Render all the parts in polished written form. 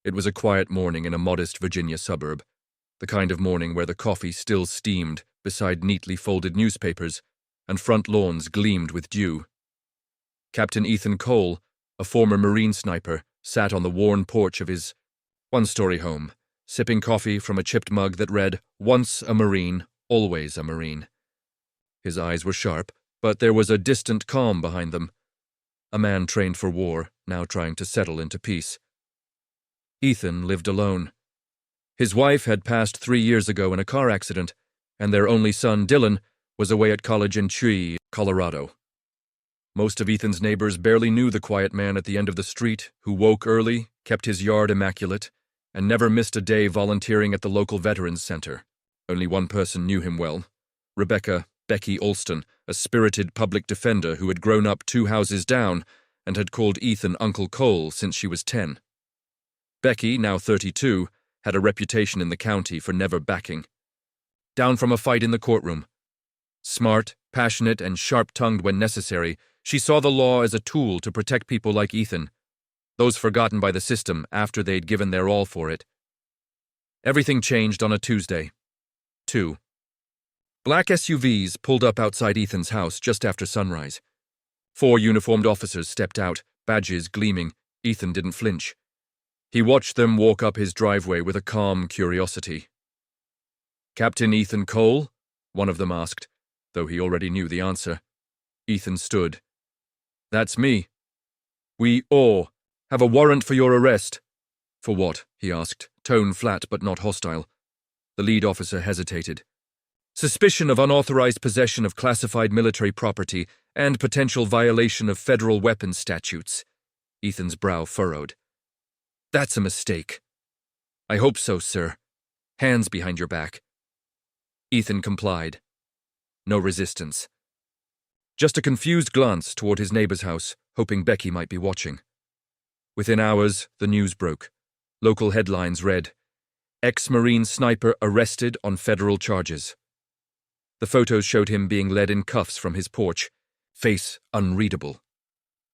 It was a quiet morning in a modest Virginia suburb, the kind of morning where the coffee still steamed beside neatly folded newspapers and front lawns gleamed with dew. Captain Ethan Cole, a former Marine sniper, sat on the worn porch of his one-story home, sipping coffee from a chipped mug that read, "Once a Marine, always a Marine." His eyes were sharp, but there was a distant calm behind them. A man trained for war, now trying to settle into peace. Ethan lived alone. His wife had passed 3 years ago in a car accident, and their only son, Dylan, was away at college in Chuy, Colorado. Most of Ethan's neighbors barely knew the quiet man at the end of the street who woke early, kept his yard immaculate, and never missed a day volunteering at the local Veterans Center. Only one person knew him well, Becky Alston, a spirited public defender who had grown up 2 houses down and had called Ethan Uncle Cole since she was 10. Becky, now 32, had a reputation in the county for never backing down from a fight in the courtroom. Smart, passionate, and sharp-tongued when necessary, she saw the law as a tool to protect people like Ethan, those forgotten by the system after they'd given their all for it. Everything changed on a Tuesday. 2. Black SUVs pulled up outside Ethan's house just after sunrise. 4 uniformed officers stepped out, badges gleaming. Ethan didn't flinch. He watched them walk up his driveway with a calm curiosity. "Captain Ethan Cole?" one of them asked, though he already knew the answer. Ethan stood. "That's me. We all have a warrant for your arrest." "For what?" he asked, tone flat but not hostile. The lead officer hesitated. "Suspicion of unauthorized possession of classified military property and potential violation of federal weapons statutes." Ethan's brow furrowed. "That's a mistake." "I hope so, sir. Hands behind your back." Ethan complied. No resistance. Just a confused glance toward his neighbor's house, hoping Becky might be watching. Within hours, the news broke. Local headlines read, "Ex-Marine sniper arrested on federal charges." The photos showed him being led in cuffs from his porch, face unreadable.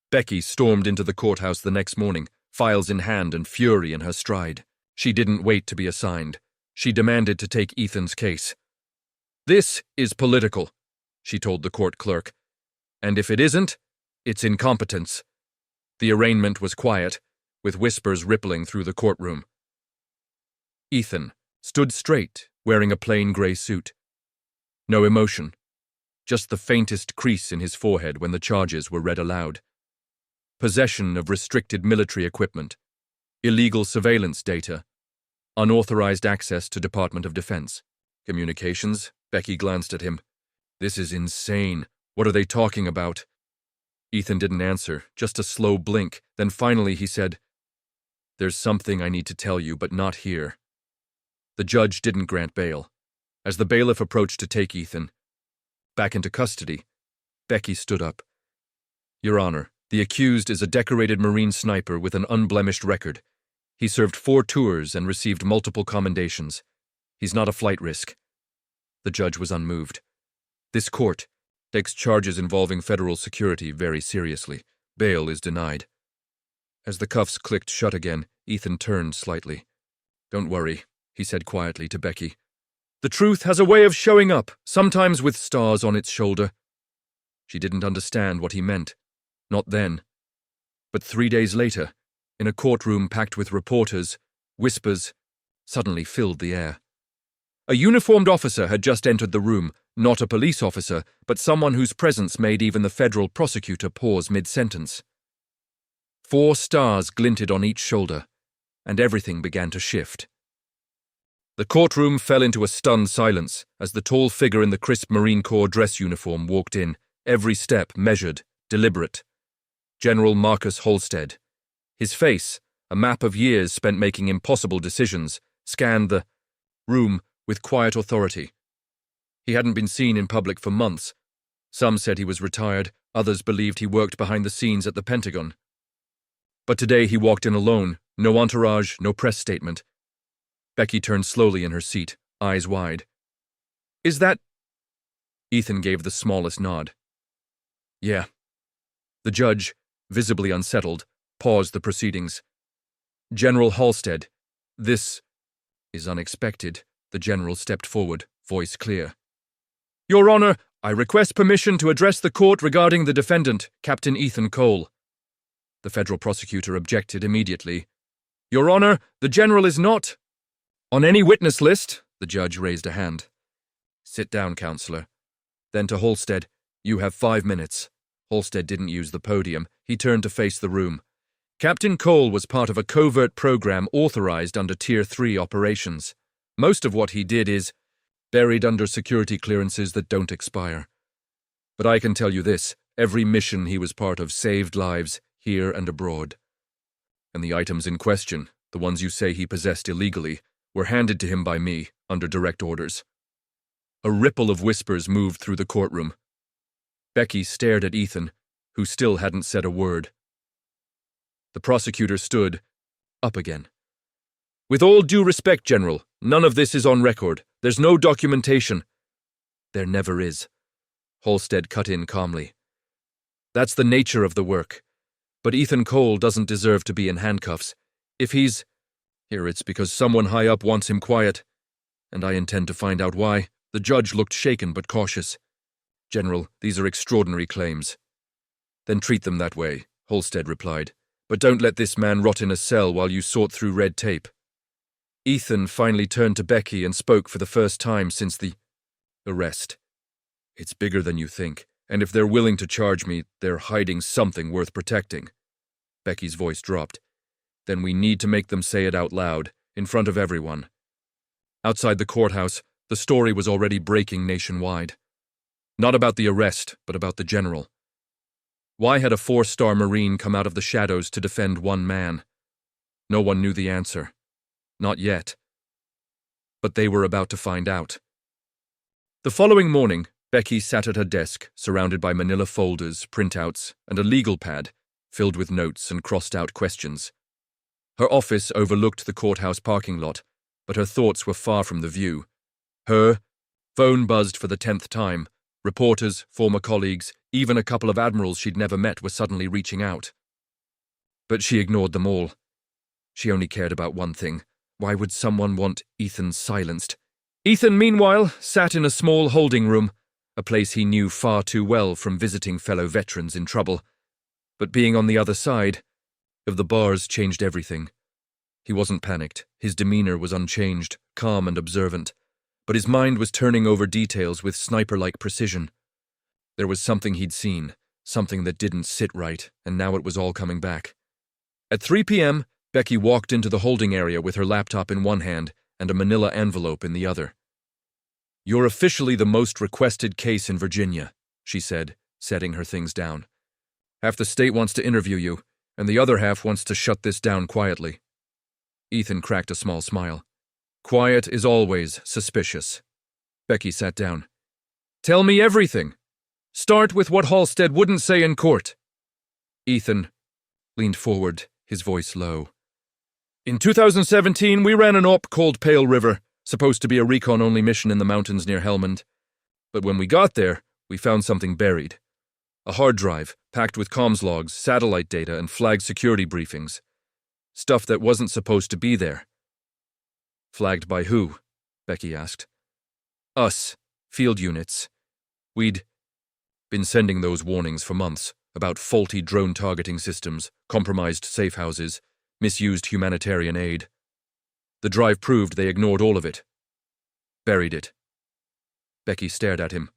Becky stormed into the courthouse the next morning, files in hand and fury in her stride. She didn't wait to be assigned. She demanded to take Ethan's case. "This is political," she told the court clerk. "And if it isn't, it's incompetence." The arraignment was quiet, with whispers rippling through the courtroom. Ethan stood straight, wearing a plain gray suit. No emotion, just the faintest crease in his forehead when the charges were read aloud. Possession of restricted military equipment, illegal surveillance data, unauthorized access to Department of Defense. Communications? Becky glanced at him. "This is insane. What are they talking about?" Ethan didn't answer, just a slow blink. Then finally he said, "There's something I need to tell you, but not here." The judge didn't grant bail. As the bailiff approached to take Ethan back into custody, Becky stood up. "Your Honor, the accused is a decorated Marine sniper with an unblemished record. He served 4 tours and received multiple commendations. He's not a flight risk." The judge was unmoved. "This court takes charges involving federal security very seriously. Bail is denied." As the cuffs clicked shut again, Ethan turned slightly. "Don't worry," he said quietly to Becky. "The truth has a way of showing up, sometimes with stars on its shoulder." She didn't understand what he meant. Not then. But 3 days later, in a courtroom packed with reporters, whispers suddenly filled the air. A uniformed officer had just entered the room, not a police officer, but someone whose presence made even the federal prosecutor pause mid-sentence. 4 stars glinted on each shoulder, and everything began to shift. The courtroom fell into a stunned silence as the tall figure in the crisp Marine Corps dress uniform walked in, every step measured, deliberate. General Marcus Halstead. His face, a map of years spent making impossible decisions, scanned the room with quiet authority. He hadn't been seen in public for months. Some said he was retired, others believed he worked behind the scenes at the Pentagon. But today he walked in alone, no entourage, no press statement. Becky turned slowly in her seat, eyes wide. "Is that—" Ethan gave the smallest nod. "Yeah." The judge, visibly unsettled, paused the proceedings. General Halstead, this is unexpected. The general stepped forward, voice clear. Your Honor, I request permission to address the court regarding the defendant, Captain Ethan Cole. The federal prosecutor objected immediately. Your Honor, the general is not on any witness list. The judge raised a hand. Sit down, counselor. Then to Halstead, you have 5 minutes. Halstead didn't use the podium. He turned to face the room. Captain Cole was part of a covert program authorized under Tier 3 operations. Most of what he did is buried under security clearances that don't expire. But I can tell you this, every mission he was part of saved lives, here and abroad. And the items in question, the ones you say he possessed illegally, were handed to him by me, under direct orders. A ripple of whispers moved through the courtroom. Becky stared at Ethan, who still hadn't said a word. The prosecutor stood up again. With all due respect, General, none of this is on record. There's no documentation. There never is. Halstead cut in calmly. That's the nature of the work. But Ethan Cole doesn't deserve to be in handcuffs. If he's here, it's because someone high up wants him quiet. And I intend to find out why. The judge looked shaken but cautious. General, these are extraordinary claims. Then treat them that way, Halstead replied. But don't let this man rot in a cell while you sort through red tape. Ethan finally turned to Becky and spoke for the first time since the arrest. It's bigger than you think, and if they're willing to charge me, they're hiding something worth protecting. Becky's voice dropped. Then we need to make them say it out loud, in front of everyone. Outside the courthouse, the story was already breaking nationwide. Not about the arrest, but about the general. Why had a 4-star Marine come out of the shadows to defend one man? No one knew the answer. Not yet. But they were about to find out. The following morning, Becky sat at her desk, surrounded by manila folders, printouts, and a legal pad filled with notes and crossed-out questions. Her office overlooked the courthouse parking lot, but her thoughts were far from the view. Her phone buzzed for the 10th time. Reporters, former colleagues, even a couple of admirals she'd never met were suddenly reaching out. But she ignored them all. She only cared about one thing. Why would someone want Ethan silenced? Ethan, meanwhile, sat in a small holding room, a place he knew far too well from visiting fellow veterans in trouble. But being on the other side of the bars changed everything. He wasn't panicked. His demeanor was unchanged, calm and observant. But his mind was turning over details with sniper-like precision. There was something he'd seen, something that didn't sit right, and now it was all coming back. At 3 p.m., Becky walked into the holding area with her laptop in one hand and a manila envelope in the other. You're officially the most requested case in Virginia, she said, setting her things down. Half the state wants to interview you, and the other half wants to shut this down quietly. Ethan cracked a small smile. Quiet is always suspicious. Becky sat down. Tell me everything. Start with what Halstead wouldn't say in court. Ethan leaned forward, his voice low. In 2017, we ran an op called Pale River, supposed to be a recon-only mission in the mountains near Helmand. But when we got there, we found something buried. A hard drive, packed with comms logs, satellite data, and flagged security briefings. Stuff that wasn't supposed to be there. Flagged by who? Becky asked. Us, field units. We'd been sending those warnings for months about faulty drone targeting systems, compromised safe houses, misused humanitarian aid. The drive proved they ignored all of it. Buried it. Becky stared at him.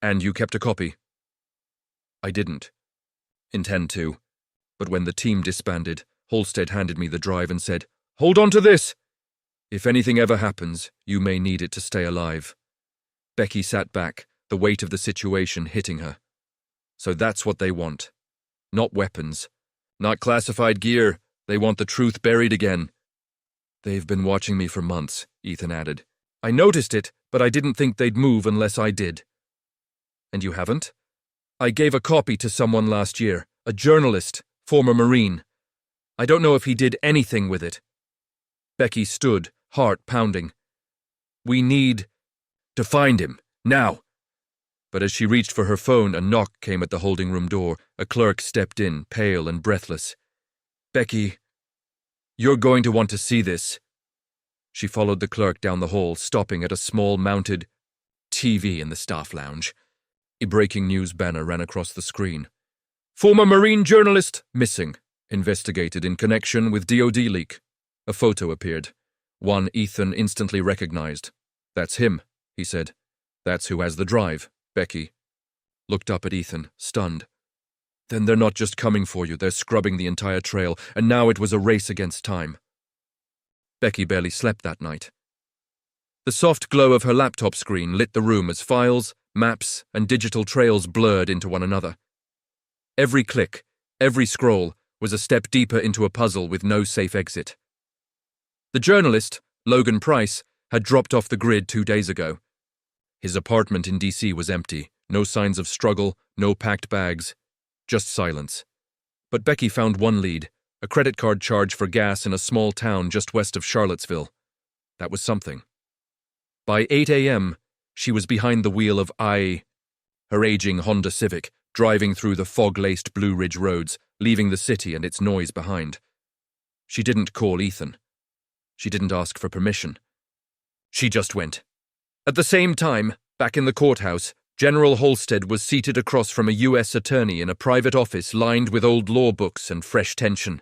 And you kept a copy? I didn't. Intend to. But when the team disbanded, Halstead handed me the drive and said, Hold on to this! If anything ever happens, you may need it to stay alive. Becky sat back, the weight of the situation hitting her. So that's what they want. Not weapons. Not classified gear. They want the truth buried again. They've been watching me for months, Ethan added. I noticed it, but I didn't think they'd move unless I did. And you haven't? I gave a copy to someone last year, a journalist, former Marine. I don't know if he did anything with it. Becky stood, heart pounding. We need to find him, now. But as she reached for her phone, a knock came at the holding room door. A clerk stepped in, pale and breathless. Becky, You're going to want to see this. She followed the clerk down the hall, stopping at a small mounted TV in the staff lounge. A breaking news banner ran across the screen. Former Marine journalist missing. Investigated in connection with DoD leak. A photo appeared. One Ethan instantly recognized. That's him, he said. That's who has the drive, Becky. Looked up at Ethan, stunned. Then they're not just coming for you, they're scrubbing the entire trail, and now it was a race against time. Becky barely slept that night. The soft glow of her laptop screen lit the room as files, maps, and digital trails blurred into one another. Every click, every scroll, was a step deeper into a puzzle with no safe exit. The journalist, Logan Price, had dropped off the grid 2 days ago. His apartment in D.C. was empty, no signs of struggle, no packed bags, just silence. But Becky found one lead, a credit card charge for gas in a small town just west of Charlottesville. That was something. By 8 a.m., she was behind the wheel of her aging Honda Civic, driving through the fog-laced Blue Ridge roads, leaving the city and its noise behind. She didn't call Ethan. She didn't ask for permission. She just went. At the same time, back in the courthouse, General Halstead was seated across from a U.S. attorney in a private office lined with old law books and fresh tension.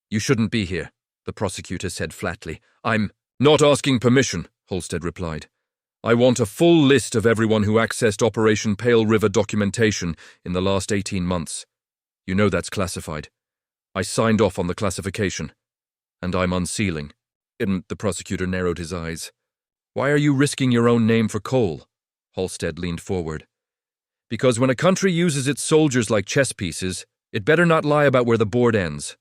You shouldn't be here, the prosecutor said flatly. I'm not asking permission, Halstead replied. I want a full list of everyone who accessed Operation Pale River documentation in the last 18 months. You know that's classified. I signed off on the classification. And I'm unsealing. The prosecutor narrowed his eyes. Why are you risking your own name for coal? Halstead leaned forward. Because when a country uses its soldiers like chess pieces, it better not lie about where the board ends.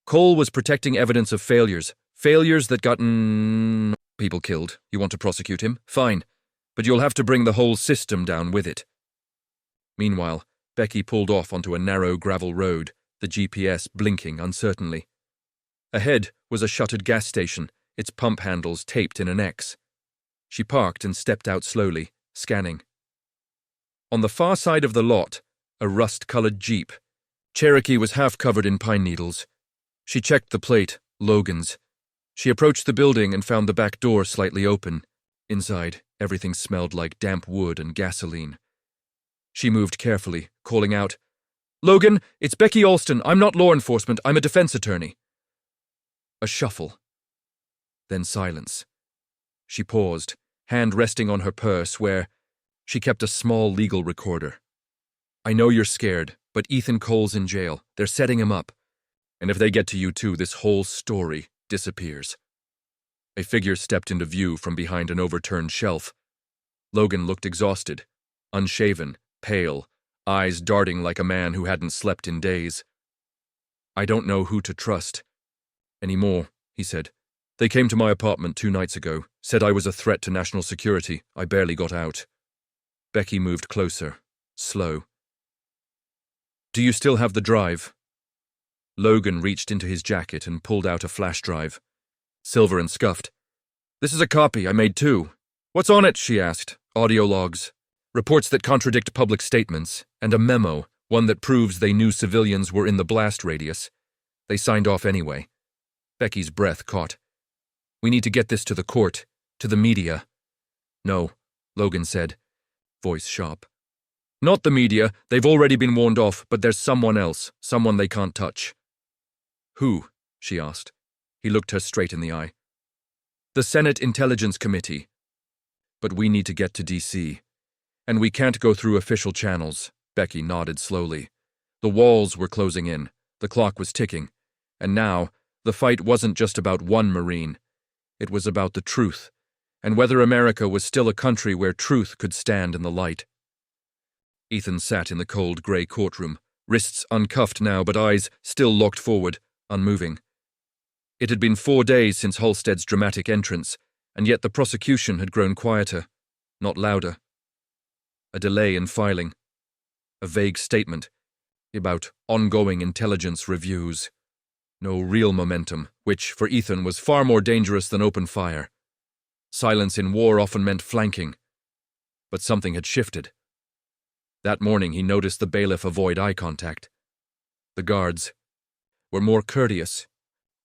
Cole was protecting evidence of failures that got people killed. You want to prosecute him? Fine. But you'll have to bring the whole system down with it. Meanwhile, Becky pulled off onto a narrow gravel road, the GPS blinking uncertainly. Ahead was a shuttered gas station, its pump handles taped in an X. She parked and stepped out slowly, scanning. On the far side of the lot, a rust-colored Jeep. Cherokee was half covered in pine needles. She checked the plate, Logan's. She approached the building and found the back door slightly open. Inside, everything smelled like damp wood and gasoline. She moved carefully, calling out, Logan, it's Becky Alston. I'm not law enforcement. I'm a defense attorney. A shuffle. Then silence. She paused, hand resting on her purse where she kept a small legal recorder. I know you're scared, but Ethan Cole's in jail. They're setting him up. And if they get to you too, this whole story disappears. A figure stepped into view from behind an overturned shelf. Logan looked exhausted, unshaven, pale, eyes darting like a man who hadn't slept in days. I don't know who to trust anymore, he said. They came to my apartment 2 nights ago, said I was a threat to national security. I barely got out. Becky moved closer, slow. Do you still have the drive? Logan reached into his jacket and pulled out a flash drive. Silver and scuffed. This is a copy. I made 2. What's on it? She asked. Audio logs. Reports that contradict public statements, and a memo, one that proves they knew civilians were in the blast radius. They signed off anyway. Becky's breath caught. We need to get this to the court, to the media. No, Logan said, voice sharp. Not the media. They've already been warned off, but there's someone else, someone they can't touch. Who? She asked. He looked her straight in the eye. The Senate Intelligence Committee. But we need to get to D.C. And we can't go through official channels. Becky nodded slowly. The walls were closing in. The clock was ticking. And now, the fight wasn't just about one Marine. It was about the truth, and whether America was still a country where truth could stand in the light. Ethan sat in the cold grey courtroom, wrists uncuffed now but eyes still locked forward, unmoving. It had been 4 days since Halstead's dramatic entrance, and yet the prosecution had grown quieter, not louder. A delay in filing. A vague statement about ongoing intelligence reviews. No real momentum, which, for Ethan, was far more dangerous than open fire. Silence in war often meant flanking. But something had shifted. That morning he noticed the bailiff avoid eye contact. The guards were more courteous,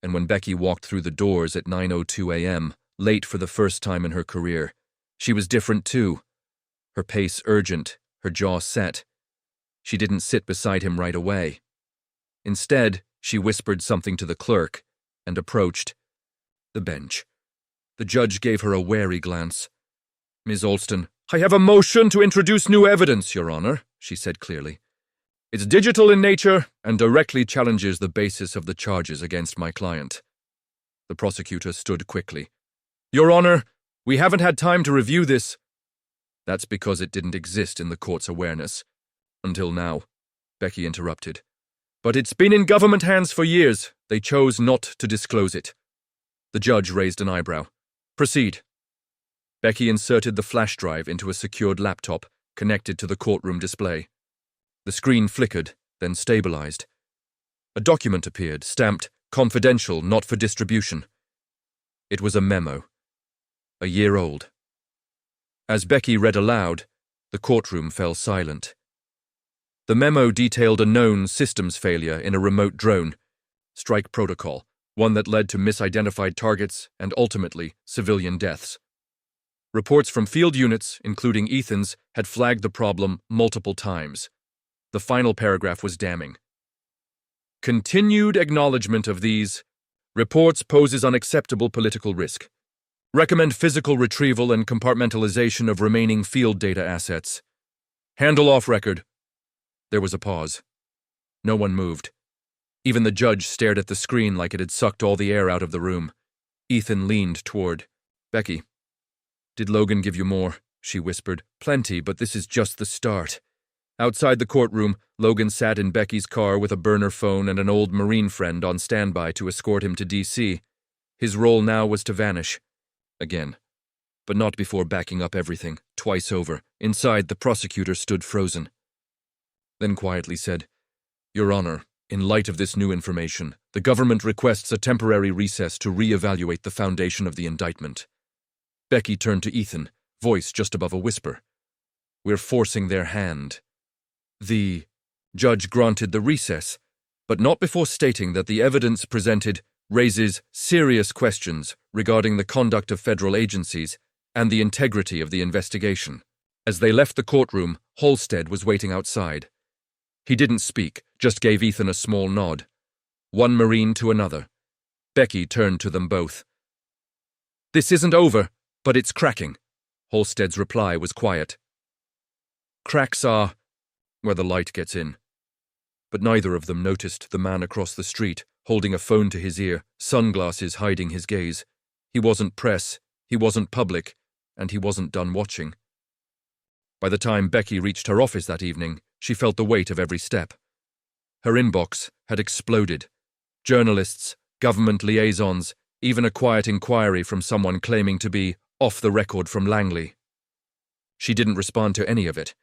And when Becky walked through the doors at 9:02 a.m., late for the first time in her career, she was different too. Her pace urgent, her jaw set. She didn't sit beside him right away. Instead, she whispered something to the clerk and approached the bench. The judge gave her a wary glance. "Ms. Alston, I have a motion to introduce new evidence, Your Honor," she said clearly. "It's digital in nature and directly challenges the basis of the charges against my client." The prosecutor stood quickly. "Your Honor, we haven't had time to review this." "That's because it didn't exist in the court's awareness. Until now," Becky interrupted. "But it's been in government hands for years. They chose not to disclose it." The judge raised an eyebrow. "Proceed." Becky inserted the flash drive into a secured laptop connected to the courtroom display. The screen flickered, then stabilized. A document appeared, stamped, "Confidential, not for distribution." It was a memo. A year old. As Becky read aloud, the courtroom fell silent. The memo detailed a known systems failure in a remote drone, strike protocol, one that led to misidentified targets and ultimately civilian deaths. Reports from field units, including Ethan's, had flagged the problem multiple times. The final paragraph was damning. "Continued acknowledgement of these reports poses unacceptable political risk. Recommend physical retrieval and compartmentalization of remaining field data assets. Handle off record." There was a pause. No one moved. Even the judge stared at the screen like it had sucked all the air out of the room. Ethan leaned toward Becky. "Did Logan give you more?" she whispered. "Plenty, but this is just the start." Outside the courtroom, Logan sat in Becky's car with a burner phone and an old Marine friend on standby to escort him to D.C. His role now was to vanish. Again. But not before backing up everything, twice over. Inside, the prosecutor stood frozen. Then quietly said, "Your Honor, in light of this new information, the government requests a temporary recess to re-evaluate the foundation of the indictment." Becky turned to Ethan, voice just above a whisper. "We're forcing their hand." The judge granted the recess, but not before stating that the evidence presented raises serious questions regarding the conduct of federal agencies and the integrity of the investigation. As they left the courtroom, Halstead was waiting outside. He didn't speak, just gave Ethan a small nod. One Marine to another. Becky turned to them both. "This isn't over, but it's cracking." Halstead's reply was quiet. "Cracks are where the light gets in." But neither of them noticed the man across the street, holding a phone to his ear, sunglasses hiding his gaze. He wasn't press, he wasn't public, and he wasn't done watching. By the time Becky reached her office that evening, she felt the weight of every step. Her inbox had exploded. Journalists, government liaisons, even a quiet inquiry from someone claiming to be off the record from Langley. She didn't respond to any of it.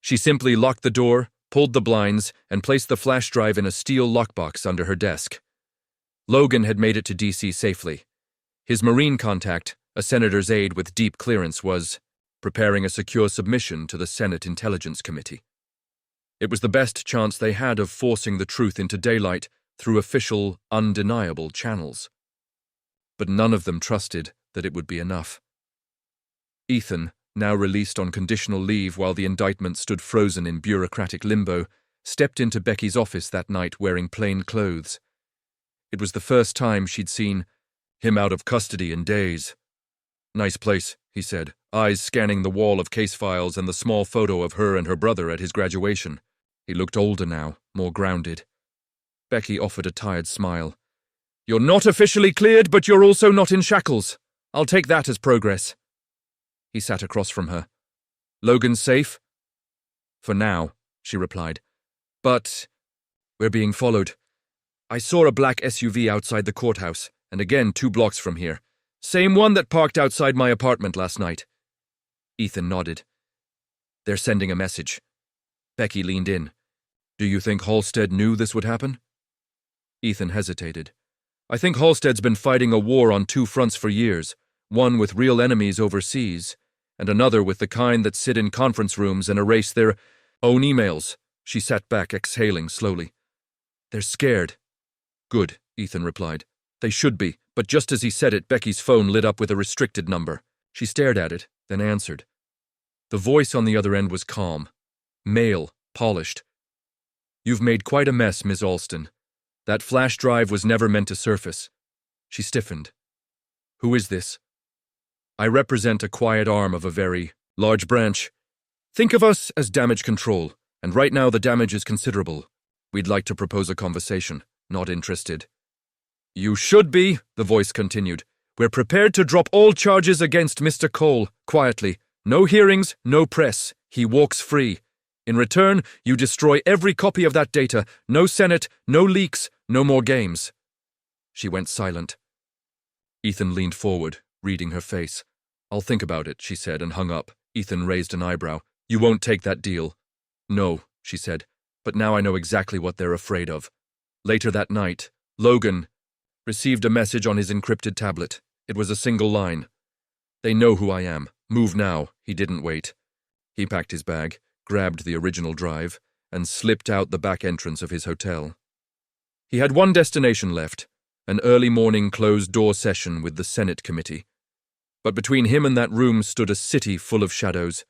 She simply locked the door, pulled the blinds, and placed the flash drive in a steel lockbox under her desk. Logan had made it to D.C. safely. His Marine contact, a senator's aide with deep clearance, was preparing a secure submission to the Senate Intelligence Committee. It was the best chance they had of forcing the truth into daylight through official, undeniable channels. But none of them trusted that it would be enough. Ethan, now released on conditional leave while the indictment stood frozen in bureaucratic limbo, stepped into Becky's office that night wearing plain clothes. It was the first time she'd seen him out of custody in days. "Nice place," he said, eyes scanning the wall of case files and the small photo of her and her brother at his graduation. He looked older now, more grounded. Becky offered a tired smile. "You're not officially cleared, but you're also not in shackles. I'll take that as progress." He sat across from her. "Logan's safe?" "For now," she replied. "But we're being followed. I saw a black SUV outside the courthouse, and again 2 blocks from here. Same one that parked outside my apartment last night." Ethan nodded. "They're sending a message." Becky leaned in. "Do you think Halstead knew this would happen?" Ethan hesitated. "I think Halstead's been fighting a war on 2 fronts for years, one with real enemies overseas, and another with the kind that sit in conference rooms and erase their own emails." She sat back, exhaling slowly. "They're scared." "Good," Ethan replied. They should be, but just as he said it, Becky's phone lit up with a restricted number. She stared at it, then answered. The voice on the other end was calm, male, polished. You've made quite a mess, Miss Alston. That flash drive was never meant to surface. She stiffened. Who is this? I represent a quiet arm of a very large branch. Think of us as damage control, and right now the damage is considerable. We'd like to propose a conversation. Not interested. You should be, the voice continued. We're prepared to drop all charges against Mr. Cole, quietly. No hearings, no press. He walks free. In return, you destroy every copy of that data. No Senate, no leaks, no more games. She went silent. Ethan leaned forward, reading her face. I'll think about it, she said, and hung up. Ethan raised an eyebrow. You won't take that deal. No, she said, but now I know exactly what they're afraid of. Later that night, Logan received a message on his encrypted tablet. It was a single line. They know who I am. Move now. He didn't wait. He packed his bag, grabbed the original drive, and slipped out the back entrance of his hotel. He had one destination left, an early morning closed-door session with the Senate committee. But between him and that room stood a city full of shadows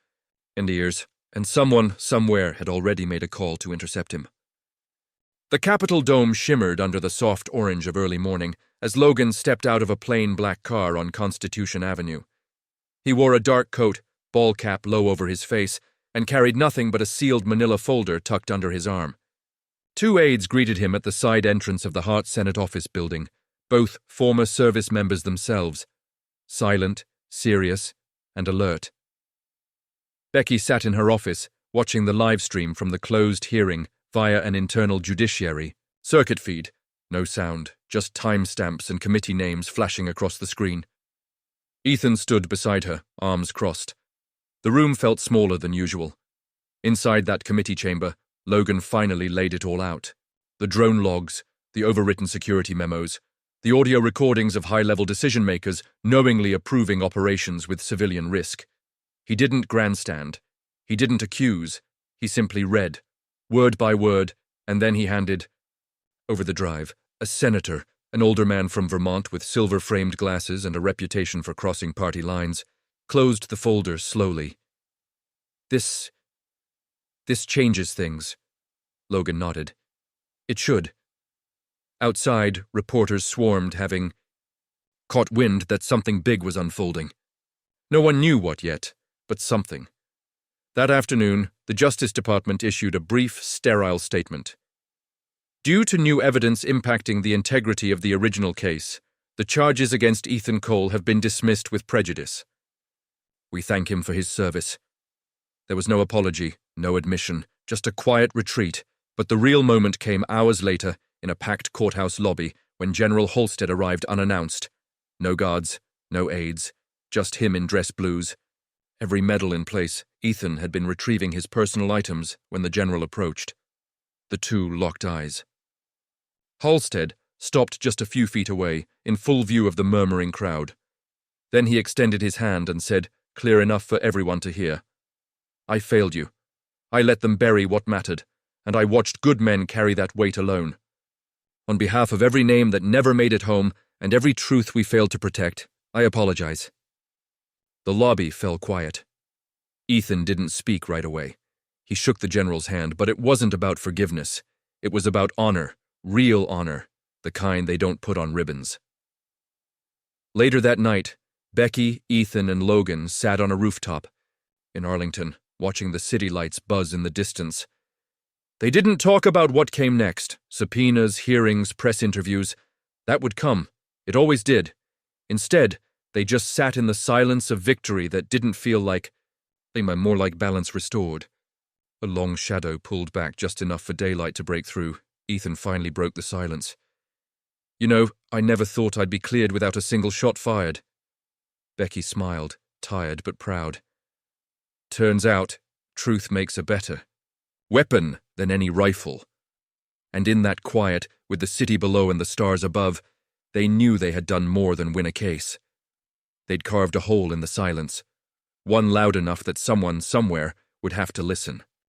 and ears, and someone, somewhere, had already made a call to intercept him. The Capitol dome shimmered under the soft orange of early morning as Logan stepped out of a plain black car on Constitution Avenue. He wore a dark coat, ball cap low over his face, and carried nothing but a sealed manila folder tucked under his arm. Two aides greeted him at the side entrance of the Hart Senate office building, both former service members themselves, silent, serious, and alert. Becky sat in her office, watching the live stream from the closed hearing via an internal judiciary circuit feed. No sound, just timestamps and committee names flashing across the screen. Ethan stood beside her, arms crossed. The room felt smaller than usual. Inside that committee chamber, Logan finally laid it all out. The drone logs, the overwritten security memos, the audio recordings of high-level decision-makers knowingly approving operations with civilian risk. He didn't grandstand. He didn't accuse. He simply read, word by word, and then he handed, over the drive, a senator, an older man from Vermont with silver-framed glasses and a reputation for crossing party lines, closed the folder slowly. This changes things. Logan nodded. It should. Outside, reporters swarmed, having caught wind that something big was unfolding. No one knew what yet, but something. That afternoon, the Justice Department issued a brief, sterile statement. Due to new evidence impacting the integrity of the original case, the charges against Ethan Cole have been dismissed with prejudice. We thank him for his service. There was no apology, no admission, just a quiet retreat, but the real moment came hours later in a packed courthouse lobby when General Halstead arrived unannounced. No guards, no aides, just him in dress blues. Every medal in place, Ethan had been retrieving his personal items when the general approached. The two locked eyes. Halstead stopped just a few feet away, in full view of the murmuring crowd. Then he extended his hand and said, clear enough for everyone to hear, I failed you. I let them bury what mattered, and I watched good men carry that weight alone. On behalf of every name that never made it home and every truth we failed to protect, I apologize. The lobby fell quiet. Ethan didn't speak right away. He shook the general's hand, but it wasn't about forgiveness. It was about honor, real honor, the kind they don't put on ribbons. Later that night, Becky, Ethan, and Logan sat on a rooftop in Arlington, watching the city lights buzz in the distance. They didn't talk about what came next, subpoenas, hearings, press interviews. That would come. It always did. Instead, they just sat in the silence of victory that didn't feel like, more like balance restored. A long shadow pulled back just enough for daylight to break through. Ethan finally broke the silence. You know, I never thought I'd be cleared without a single shot fired. Becky smiled, tired but proud. Turns out, truth makes a better weapon than any rifle. And in that quiet, with the city below and the stars above, they knew they had done more than win a case. They'd carved a hole in the silence, one loud enough that someone, somewhere, would have to listen.